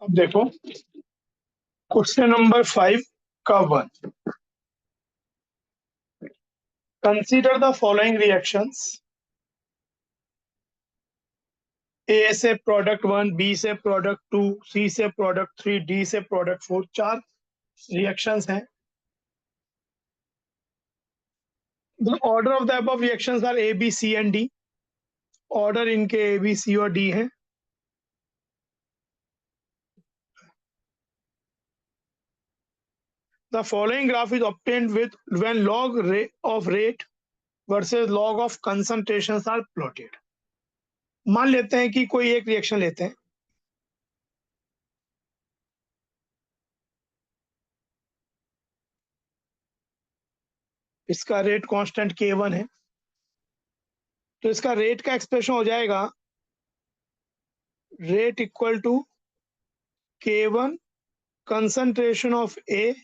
अब देखो question number 5 का 1। Consider the following reactions. A से प्रोडक्ट 1, बी से प्रोडक्ट 2, सी से प्रोडक्ट 3, डी से प्रोडक्ट 4। 4 रिएक्शंस हैं। The order of the above reactions are A, B, C and D. Order इनके A, B, सी और डी है। The following graph is obtained with when of rate versus log of concentrations are plotted। मान लेते हैं कि कोई एक reaction लेते हैं, इसका रेट कांस्टेंट K1 है, तो इसका रेट का एक्सप्रेशन हो जाएगा rate equal to K1 concentration of A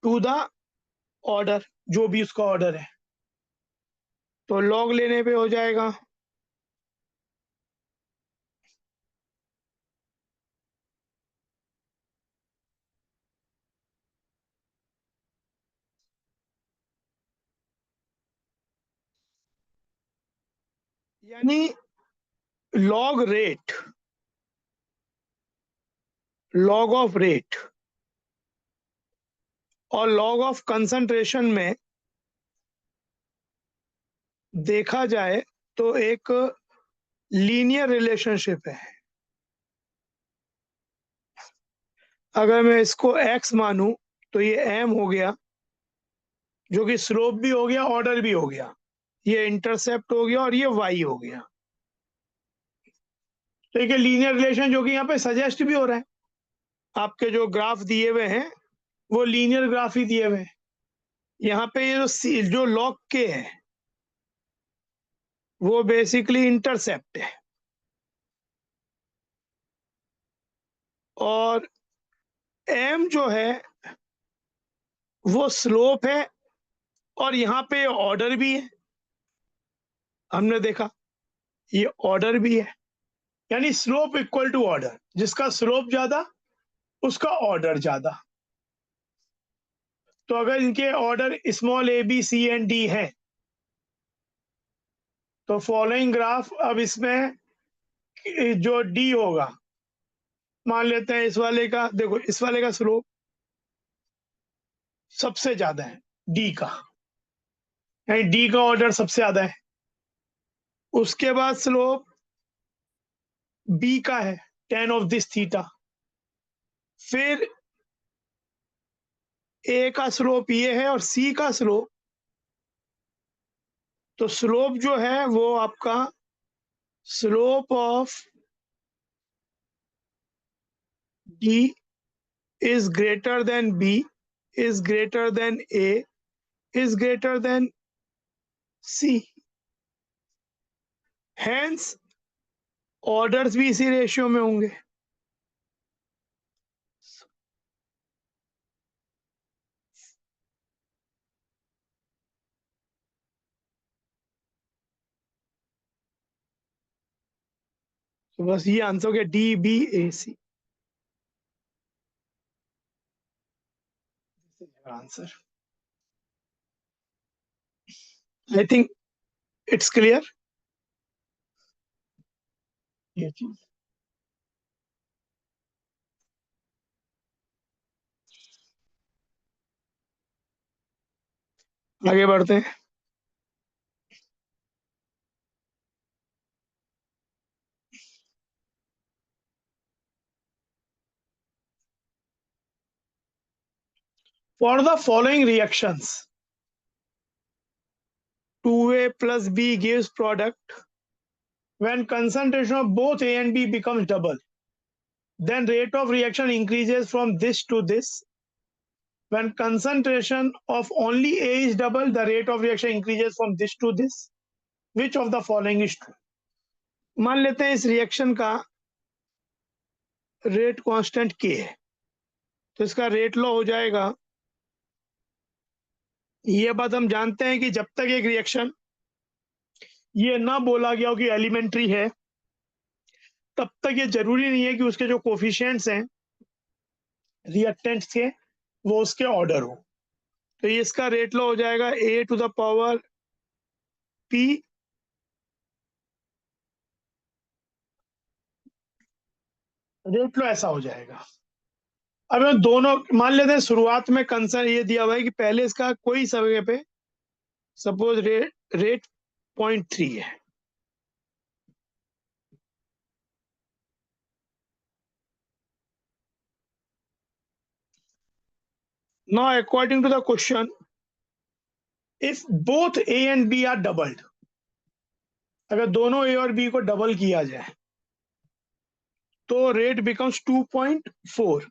to the order, जो भी उसका ऑर्डर है, तो लॉग लेने पे हो जाएगा यानी log rate, log of rate और लॉग ऑफ कंसंट्रेशन में देखा जाए तो एक लीनियर रिलेशनशिप है। अगर मैं इसको x मानूं तो ये m हो गया, जो कि स्लोप भी हो गया, ऑर्डर भी हो गया, ये इंटरसेप्ट हो गया और ये y हो गया। तो एक लीनियर रिलेशन जो कि यहाँ पे सजेस्ट भी हो रहा है, आपके जो ग्राफ दिए हुए हैं वो लीनियर ग्राफ ही दिए हुए हैं। यहाँ पे ये जो लॉग के है वो बेसिकली इंटरसेप्ट है और m जो है वो स्लोप है और यहाँ पे ऑर्डर भी है। हमने देखा ये ऑर्डर भी है, यानी स्लोप इक्वल टू ऑर्डर, जिसका स्लोप ज्यादा उसका ऑर्डर ज्यादा। तो अगर इनके order small A, B, C and D है तो फॉलोइंग ग्राफ, अब इसमें जो डी होगा, मान लेते हैं इस वाले का, देखो इस वाले का स्लोप सबसे ज्यादा है डी का, यानी डी का ऑर्डर सबसे ज्यादा है। उसके बाद स्लोप बी का है, tan ऑफ दिस थीटा। फिर ए का स्लोप ये है और सी का स्लोप, तो स्लोप जो है वो आपका slope of D is greater than B, is greater than A, is greater than C। Hence orders भी इसी रेशियो में होंगे। तो बस ये आंसर हो गया DBAC answer. I think it's clear ये चीज। आगे बढ़ते हैं। For the following reactions 2A plus B gives product when concentration of both A and B becomes double, then rate of reaction increases from this to this। When concentration of only A is double, the rate of reaction increases from this to this। Which of the following is true? मान लेते हैं इस reaction का rate constant K है, तो इसका rate law हो जाएगा। ये बात हम जानते हैं कि जब तक एक रिएक्शन ये ना बोला गया हो कि एलिमेंट्री है, तब तक ये जरूरी नहीं है कि उसके जो कोफिशिएंट्स हैं रिएक्टेंट्स के वो उसके ऑर्डर हो। तो ये इसका रेट लॉ हो जाएगा a to the power p rate law ऐसा हो जाएगा। अब हम दोनों मान लेते हैं शुरुआत में कंसर्न ये दिया हुआ है कि पहले इसका कोई समय पे सपोज रेट 0.3 है। Now according to the question, if both a and b are doubled, अगर दोनों a और b को डबल किया जाए तो रेट बिकम्स 2.4।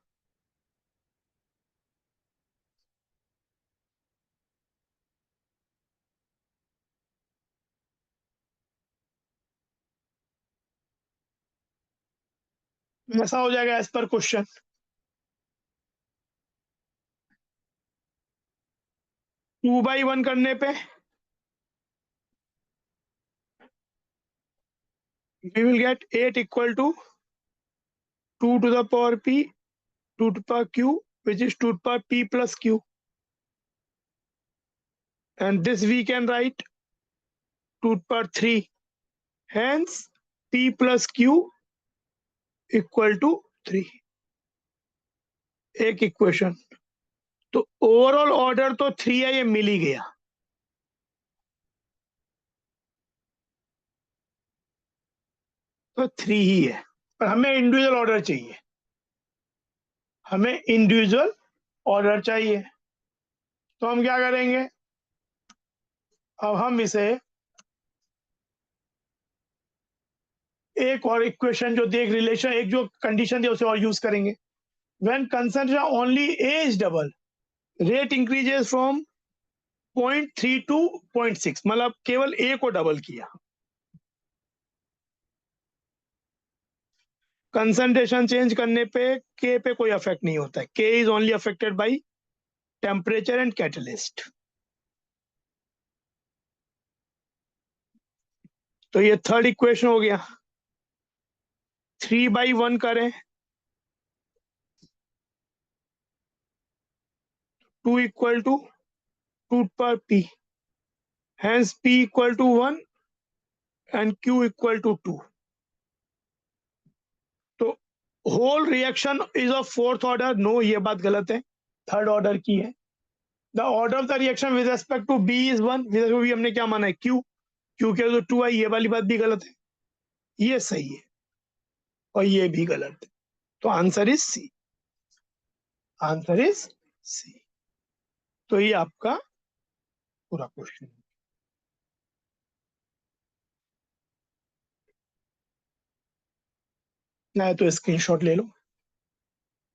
ऐसा हो जाएगा as per question. Two by one करने पे we will get 8 equal to 2 to the power p 2 to the power q, which is 2 to the power p plus q, and this we can write 2 to the power 3, hence p plus q equal to 3। एक equation. तो overall order तो 3 है, ये मिल ही गया। तो 3 ही है, पर हमें इंडिविजुअल ऑर्डर चाहिए। हमें इंडिविजुअल ऑर्डर चाहिए तो हम क्या करेंगे, अब हम इसे एक और इक्वेशन जो देख रिलेशन एक जो कंडीशन थी उसे और यूज करेंगे। When concentration only A is double, rate increases from 0.3 to 0.6, मतलब केवल ए को डबल किया। कंसंट्रेशन चेंज करने पे के पे कोई इफेक्ट नहीं होता है। के is only affected by temperature and catalyst. तो ये थर्ड इक्वेशन हो गया। 3/1 करें 2 इक्वल टू 2 पर p, hence p equal to 1 and q equal to 2। तो whole reaction is of fourth order, no ये बात गलत है, थर्ड ऑर्डर की है। The order of the reaction with respect to B is 1, with respect to B हमने क्या माना है q, q के तो 2 है, ये वाली बात भी गलत है, ये सही है और ये भी गलत है। तो answer is C, answer is C. तो ये आपका पूरा क्वेश्चन। नहीं तो स्क्रीनशॉट ले लो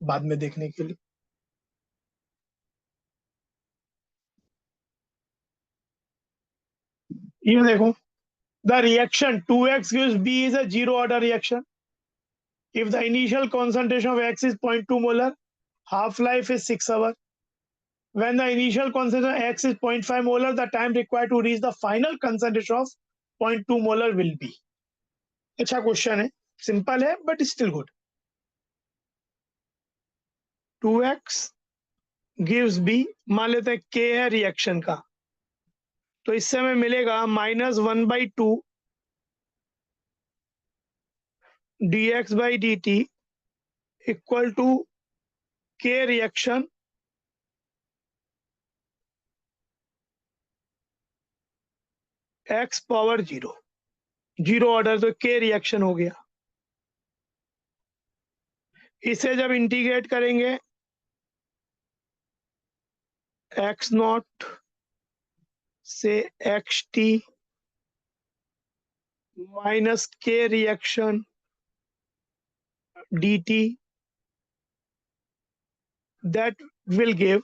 बाद में देखने के लिए। ये देखो, the reaction 2x gives b is a zero order reaction if the initial concentration of x is 0.2 molar, half life is 6 hours. When the initial concentration x is 0.5 molar, the time required to reach the final concentration of 0.2 molar will be। अच्छा question है, simple है but still good. 2x gives b, मान लेते हैं k है reaction का, तो इससे हमें मिलेगा -1/2 dx/dt equal to k reaction x power 0, zero order तो k रिएक्शन हो गया। इसे जब इंटीग्रेट करेंगे x नॉट से xt minus k reaction dt, that will give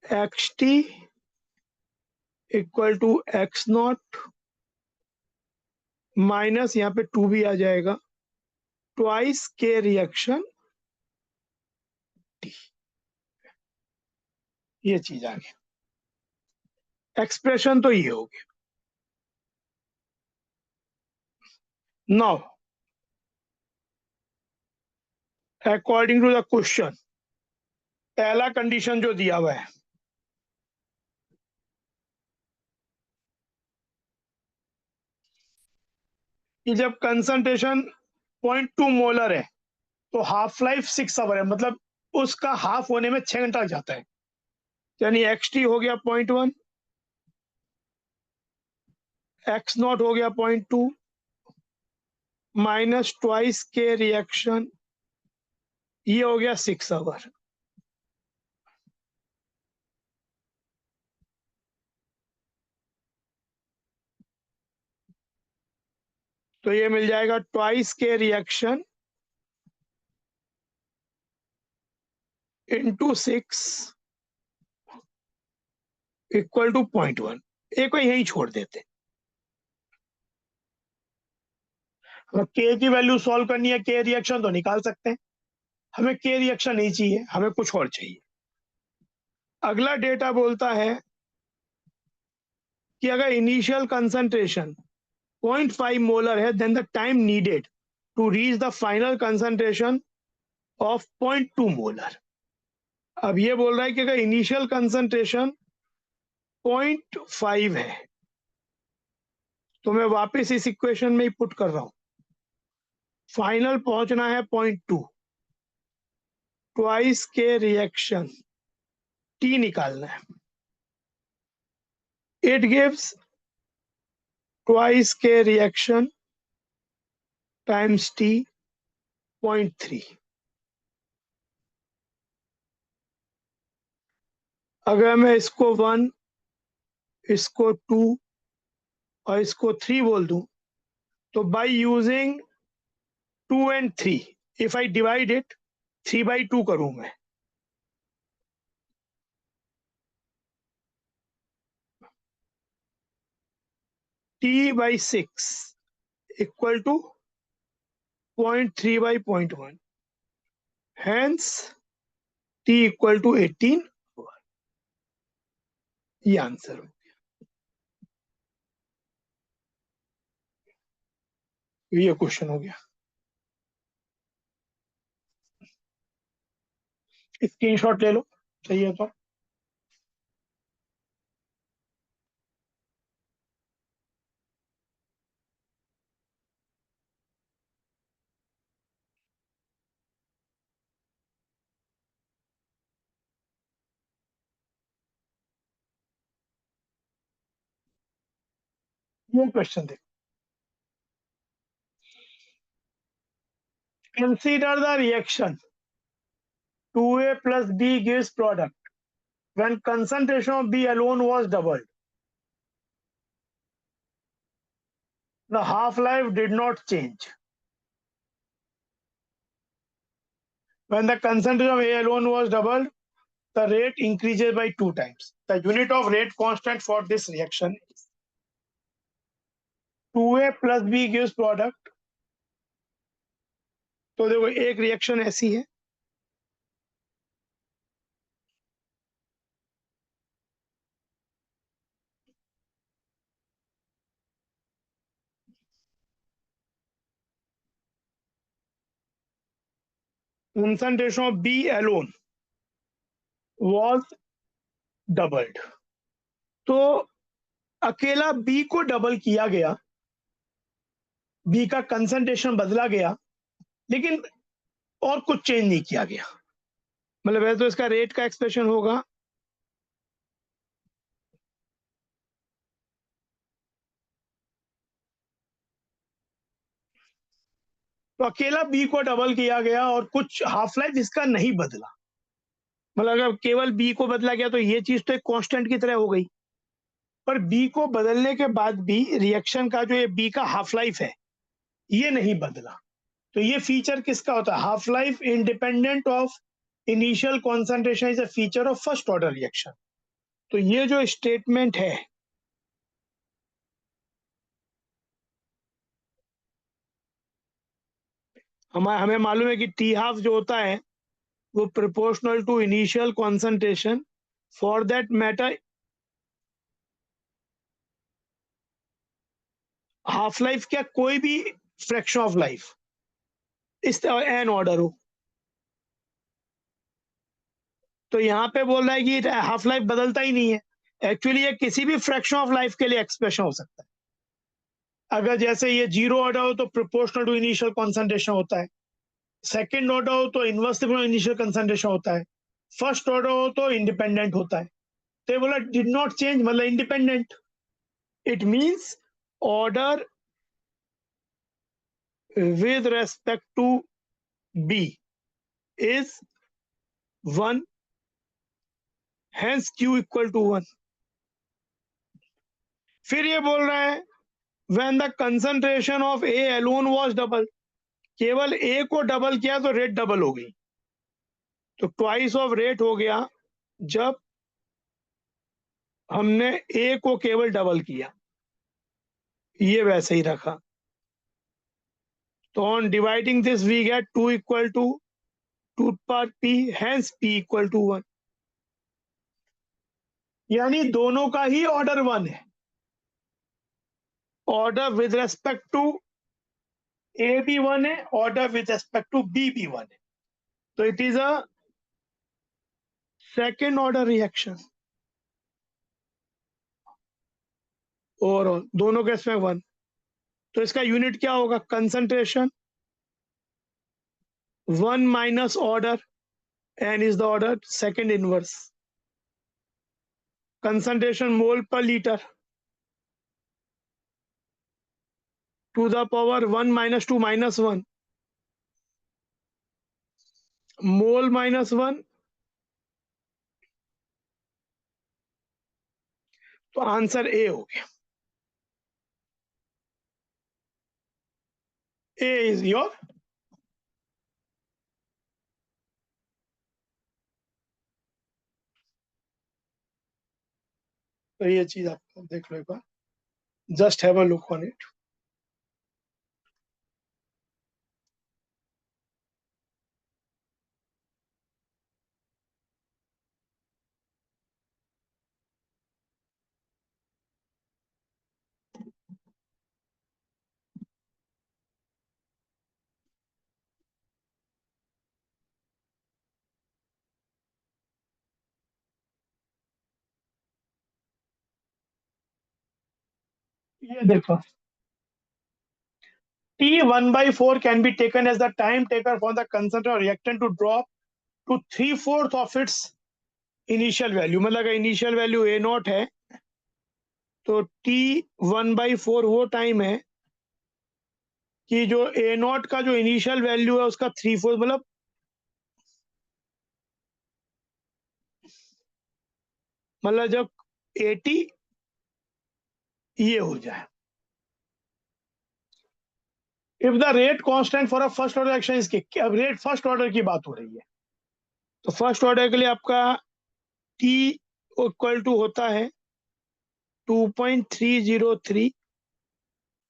xt equal to x naught minus यहाँ पे 2 भी आ जाएगा, ट्वाइस k रिएक्शन t। ये चीज आ गया, एक्सप्रेशन तो ये हो गया। Now according to the question, पहला कंडीशन जो दिया हुआ है कि जब कंसंट्रेशन 0.2 मोलर है तो हाफ लाइफ 6 आवर है, मतलब उसका हाफ होने में 6 घंटा लग जाता है, यानी xt हो गया 0.1, x नॉट हो गया 0.2 माइनस ट्वाइस के रिएक्शन, ये हो गया 6 आवर। तो ये मिल जाएगा ट्वाइस के रिएक्शन इंटू 6 इक्वल टू 0.1। एक को यही छोड़ देते, के की वैल्यू सॉल्व करनी है, के रिएक्शन तो निकाल सकते हैं, हमें के रिएक्शन नहीं चाहिए, हमें कुछ और चाहिए। अगला डेटा बोलता है कि अगर इनिशियल कंसंट्रेशन 0.5 मोलर है, then the time needed to reach the final concentration of 0.2 molar. अब ये बोल रहा है कि अगर इनिशियल कंसंट्रेशन 0.5 है, तो मैं वापस इस इक्वेशन में ही पुट कर रहा हूं, फाइनल पहुंचना है 0.2, ट्वाइस के रिएक्शन टी निकालना है, इट गिव्स ट्वाइस के रिएक्शन टाइम्स टी 0.3। अगर मैं इसको 1, इसको 2 और इसको 3 बोल दूं, तो by using 2 and 3, if I divide it 3/2 करूं मैं, t/6 equal to 0.3/0.1, hence t equal to 18। ये आंसर हो, ये क्वेश्चन हो गया। स्क्रीनशॉट ले लो, सही है तो। ये क्वेश्चन देखो, consider the reaction 2a plus b gives product when concentration of b alone was doubled, the half life did not change. When the concentration of a alone was doubled, the rate increases by 2 times. The unit of rate constant for this reaction is 2a plus b gives product. तो देखो एक reaction ऐसी है, concentration of b alone was doubled. तो अकेला b को double किया गया, b का कंसंट्रेशन बदला गया, लेकिन और कुछ चेंज नहीं किया गया। मतलब वैसे तो इसका रेट का एक्सप्रेशन होगा तो अकेला बी को डबल किया गया और कुछ हाफ लाइफ इसका नहीं बदला। मतलब अगर केवल बी को बदला गया तो ये चीज तो एक कांस्टेंट की तरह हो गई, पर बी को बदलने के बाद भी रिएक्शन का जो ये बी का हाफ लाइफ है ये नहीं बदला। तो ये फीचर किसका होता है? Half life independent of initial concentration is a feature of first order reaction. तो ये जो स्टेटमेंट है, हमें मालूम है कि टी हाफ जो होता है वो proportional to initial concentration, for that matter half life क्या कोई भी फ्रैक्शन ऑफ लाइफ इस एन ऑर्डर हो, तो यहाँ पे बोल रहा है कि हाफ लाइफ बदलता ही नहीं है। एक्चुअली ये किसी भी फ्रैक्शन ऑफ लाइफ के लिए एक्सप्रेशन हो सकता है। अगर जैसे ये 0 ऑर्डर हो तो प्रोपोर्शनल टू इनिशियल कॉन्सेंट्रेशन होता है, सेकेंड ऑर्डर हो तो इनवर्सली इनिशियल कंसंट्रेशन होता है, फर्स्ट ऑर्डर हो तो इंडिपेंडेंट होता है। तो बोला डिड नॉट चेंज मतलब independent, it means order with respect to B is 1, hence Q equal to 1। फिर ये बोल रहा है when the concentration of A alone was double, केवल A को डबल किया तो रेट डबल हो गई, तो ट्वाइस ऑफ रेट हो गया जब हमने A को केवल डबल किया, ये वैसे ही रखा। तो on dividing this we get 2 equal to 2 पर P, hence P equal to 1। यानी दोनों का ही ऑर्डर 1 है। Order with respect to A भी 1 है, order with respect to B भी 1 है, तो it is a second order reaction. और दोनों केस में 1, तो इसका यूनिट क्या होगा, concentration 1 minus order, n is the order, second inverse, concentration mole per litre to the power 1 minus 2 minus 1, mole minus 1, तो आंसर ए हो गया। ए इज योर तो ये चीज आप देख लो एक बार, just have a look on it. ये देखो, T1/4 can be taken as the time taken for the concentrated reactant to drop to 3/4 of its initial value. मतलब अगर इनिशियल वैल्यू ए नॉट है तो T1/4 वो टाइम है कि जो ए नॉट का जो इनिशियल वैल्यू है उसका 3/4, मतलब जब 80 ये हो जाए। If the rate constant for a first order reaction is के, अब रेट फर्स्ट ऑर्डर की बात हो रही है, तो फर्स्ट ऑर्डर के लिए आपका T इक्वल टू होता है 2.303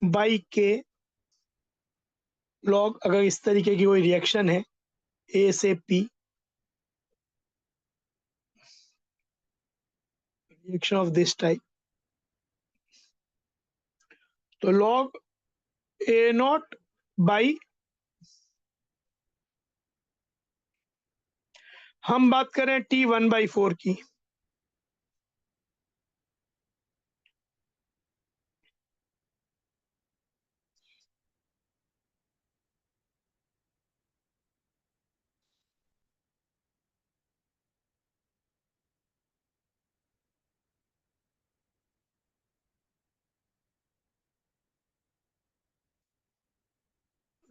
बाई के लॉग, अगर इस तरीके की कोई रिएक्शन है ए से P, reaction of this type, तो लॉग ए नॉट बाई, हम बात करें T1/4 की,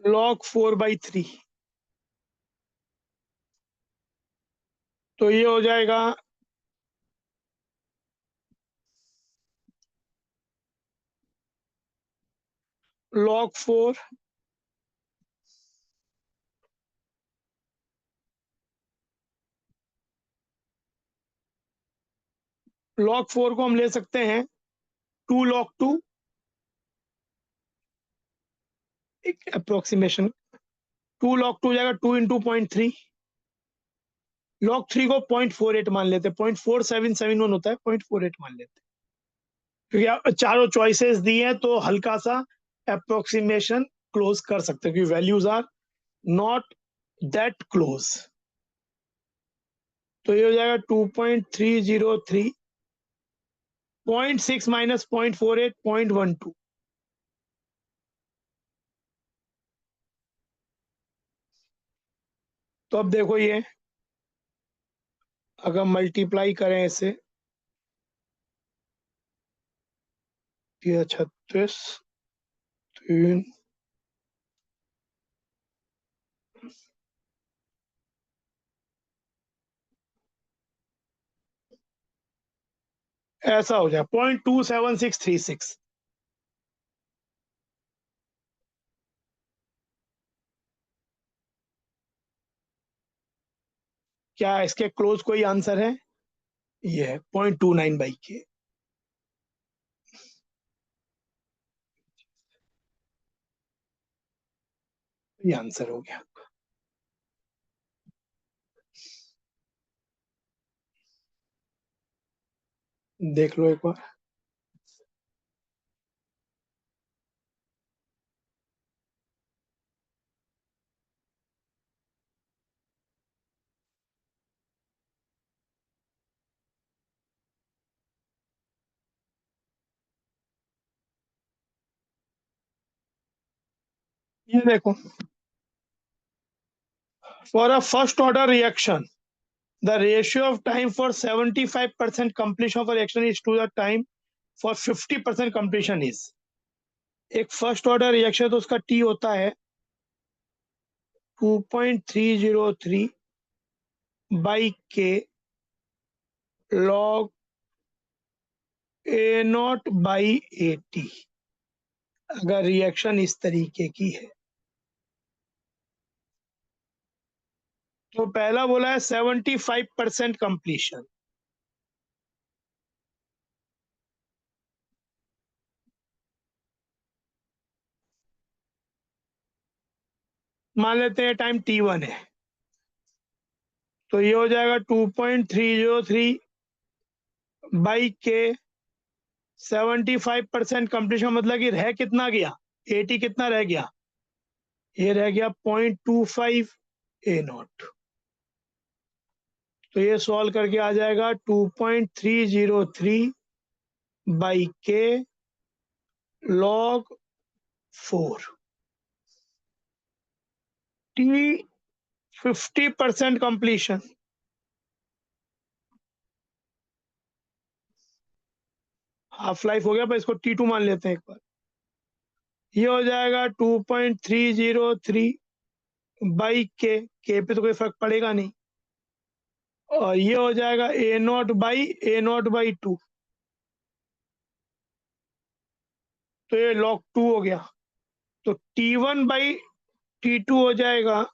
log 4/3, तो ये हो जाएगा log 4 log 4 को हम ले सकते हैं 2 log 2, एक अप्रोक्सीमेशन 2 log 2 जाएगा 2 इंटू 0.3, log 3 को 0.48 मान लेते, 0.4771 होता है, 0.48 मान लेते, क्योंकि आप चारों चॉइसेस दी हैं तो हल्का सा अप्रोक्सीमेशन क्लोज कर सकते हैं, क्योंकि values are not that close. तो ये हो जाएगा 2.303, 0.6 माइनस 0.48, 0.12। तो अब देखो ये अगर मल्टीप्लाई करें इसे, ये 36, 3, ऐसा हो जाए 0.27636। क्या इसके क्लोज कोई आंसर है? ये है 0.29/k। ये आंसर हो गया। देख लो एक बार। ये देखो, for a first order reaction the ratio of time for 75% completion of a reaction is to the time for 50% completion is। एक फर्स्ट ऑर्डर रिएक्शन तो उसका टी होता है 2.303/k log A0/80 अगर रिएक्शन इस तरीके की है। तो पहला बोला है 75% कंप्लीशन, मान लेते हैं टाइम t1 है, तो ये हो जाएगा 2.303/k 75% कंप्लीशन, मतलब कि रह कितना गया, 80 कितना रह गया, ये रह गया 0.25 A0। तो ये सॉल्व करके आ जाएगा 2.303/k log 4 t 50% completion. Half life हो गया, पर इसको T2 मान लेते हैं एक बार। ये हो जाएगा 2.303/k, के पे तो कोई फर्क पड़ेगा नहीं, और ये हो जाएगा A0/A0/2, तो ये log 2 हो गया। तो T1/T2 हो जाएगा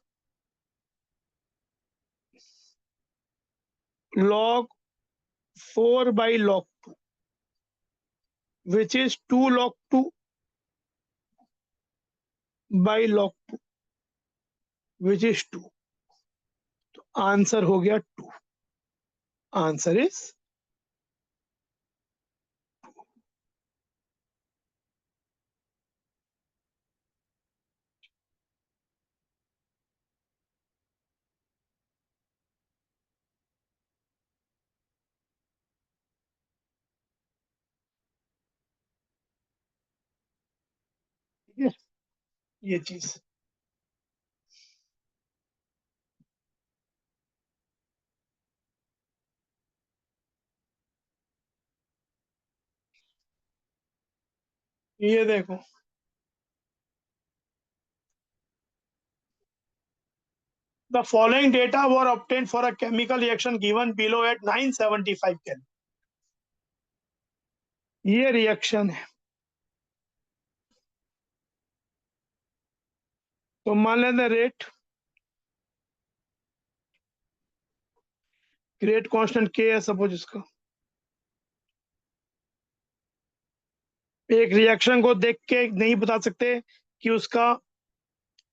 log 4/log 2, which is 2 log 2/log 2, which is 2। तो आंसर हो गया 2। आंसर इज ये चीज। ये देखो, the following data were obtained for a chemical reaction given below at 975 Kelvin। ये रिएक्शन है, तो मान लेते रेट कांस्टेंट के है सपोज इसका। एक रिएक्शन को देख के नहीं बता सकते कि उसका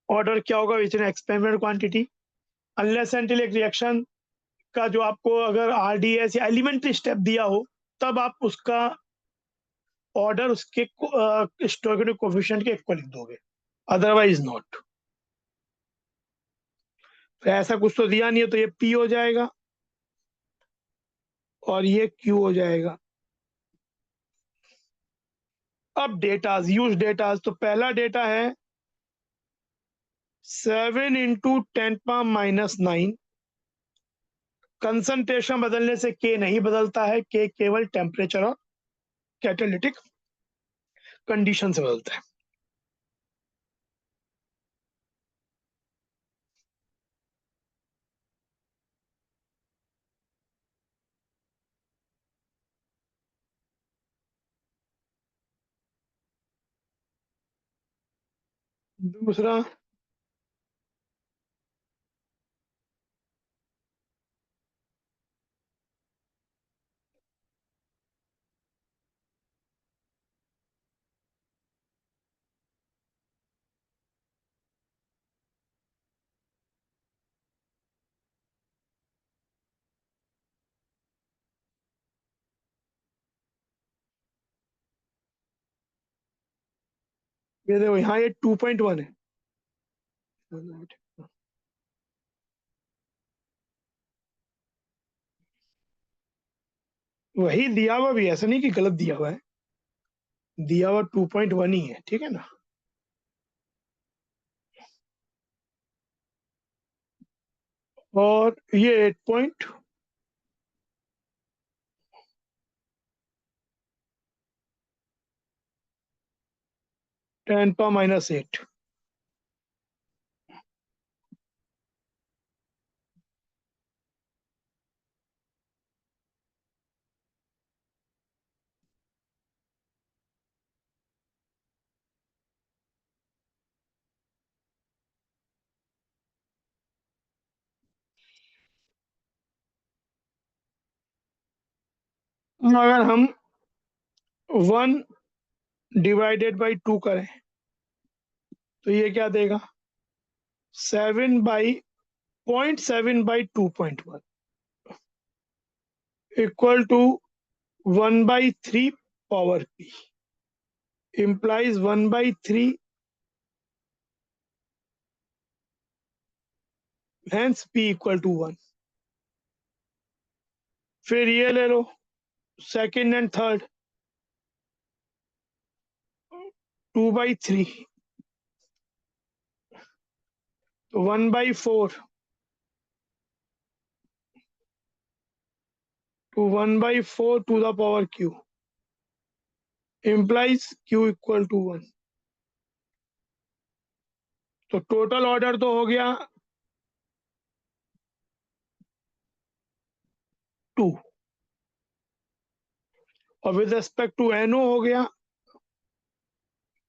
ऑर्डर क्या होगा विच इन एक्सपेरिमेंट क्वांटिटी, अनलेस एंटिल एक रिएक्शन का जो आपको अगर आरडीएस या एलिमेंट्री स्टेप दिया हो, तब आप उसका ऑर्डर उसके स्टोइकोमेट्रिक कोएफिशिएंट के इक्वल लिख दोगे, अदरवाइज नॉट। तो ऐसा कुछ तो दिया नहीं है, तो ये पी हो जाएगा। और ये Q हो जाएगा। अब डेटाज, यूज डेटाज, तो पहला डेटा है 7 इंटू 10⁻⁹। कंसंट्रेशन बदलने से K नहीं बदलता है, K केवल टेम्परेचर और कैटालिटिक कंडीशन से बदलता है। दूसरा ये देखो, यहाँ ये 2.1 है। वही दिया हुआ भी, ऐसा नहीं कि गलत दिया हुआ है, दिया हुआ 2.1 ही है, ठीक है ना। और ये 8 10⁻⁸। अगर हम 1/2 करें तो ये क्या देगा, 7/0.7/2.1 equal to 1/3 power P, implies 1/3, hence P equal to 1। फिर ये ले लो, सेकेंड एंड थर्ड, 2/3, तो 1/4 to 1/4 to the power Q, implies Q equal to 1। तो टोटल ऑर्डर तो हो गया 2, और विद रिस्पेक्ट टू NO हो गया,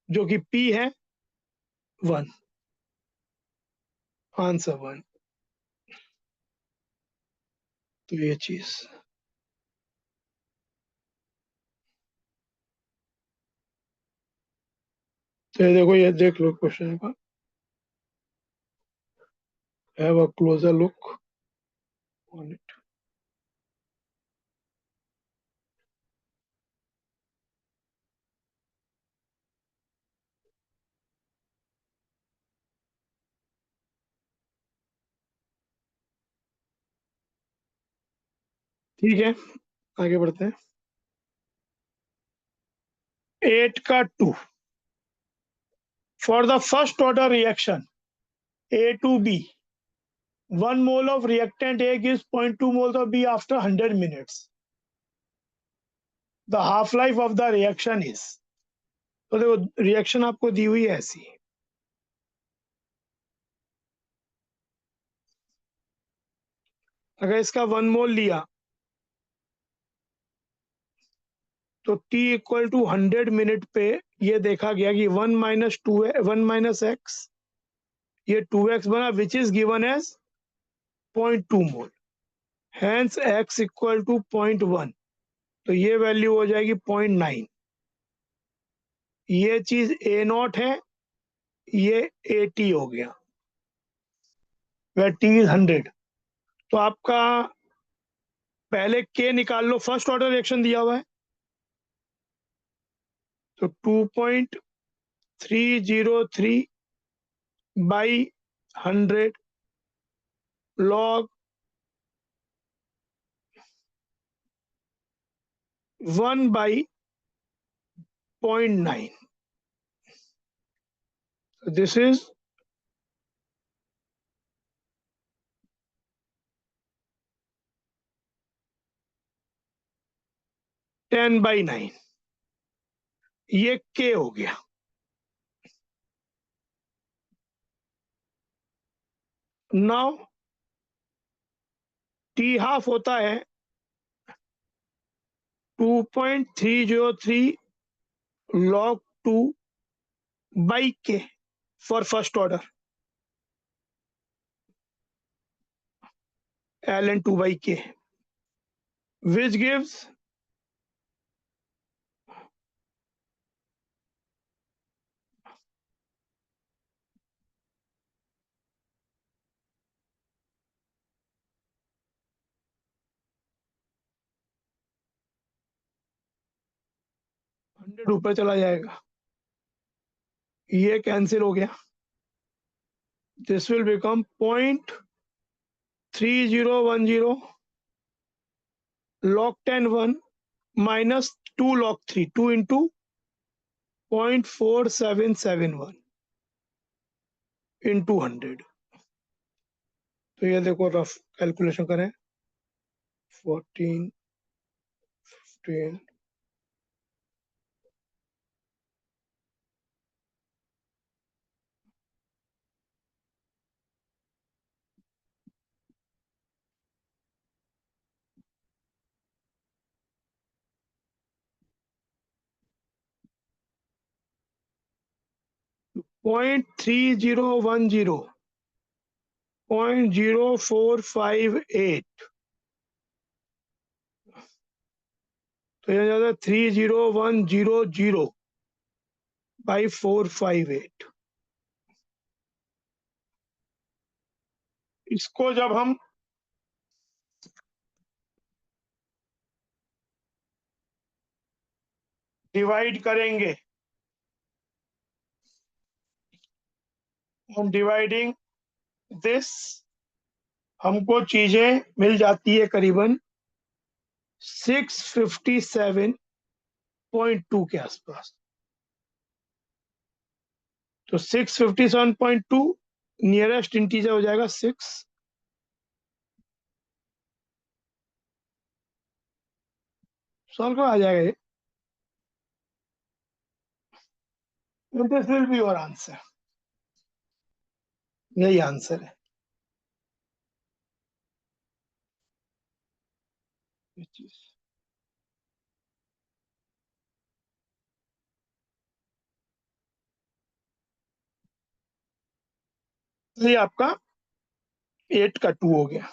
जो कि P है 1, आंसर 1। तो ये चीज, तो ये देखो, ये देख लो क्वेश्चन का, have a closure look on it. ठीक है, आगे बढ़ते हैं। 8 का 2, for the first order reaction A to B, 1 mole of reactant A gives 0.2 moles of B after 100 minutes. The half life of the reaction is, तो देखो reaction आपको दी हुई है ऐसी, अगर इसका 1 मोल लिया तो T इक्वल टू 100 मिनट पे ये देखा गया कि 1 - 2 1 - x, ये 2x बना, which is given as 0.2 mole, hence x equal to 0.1, तो ये वैल्यू हो जाएगी 0.9। ये चीज A0 है, ये AT हो गया, वह T इज 100। तो आपका पहले K निकाल लो, फर्स्ट ऑर्डर रिएक्शन दिया हुआ है, तो 2.303/100 log 1/0.9. So this is 10/9. ये K हो गया. Now T half होता है 2.303 log 2 by K for first order. ln 2 by K, which gives 100 ऊपर चला जाएगा. ये कैंसिल हो गया. This will become 0.3010 log 10 1 minus 2 log 3, 2 into 0.4771 into 100. तो ये देखो रफ कैलकुलेशन करें. 14, 15, 0.3010 0.0458. तो ये ज्यादा 30100 by 458. इसको जब हम डिवाइड करेंगे, हम डिवाइडिंग दिस, हमको चीजें मिल जाती है करीबन 657.2 के आसपास. तो 657.2 नियरेस्ट इंटीजर हो जाएगा 6. सॉल्व आ जाएगा ये. This will be your answer. यही आंसर है. ये आपका 8 का 2 हो गया.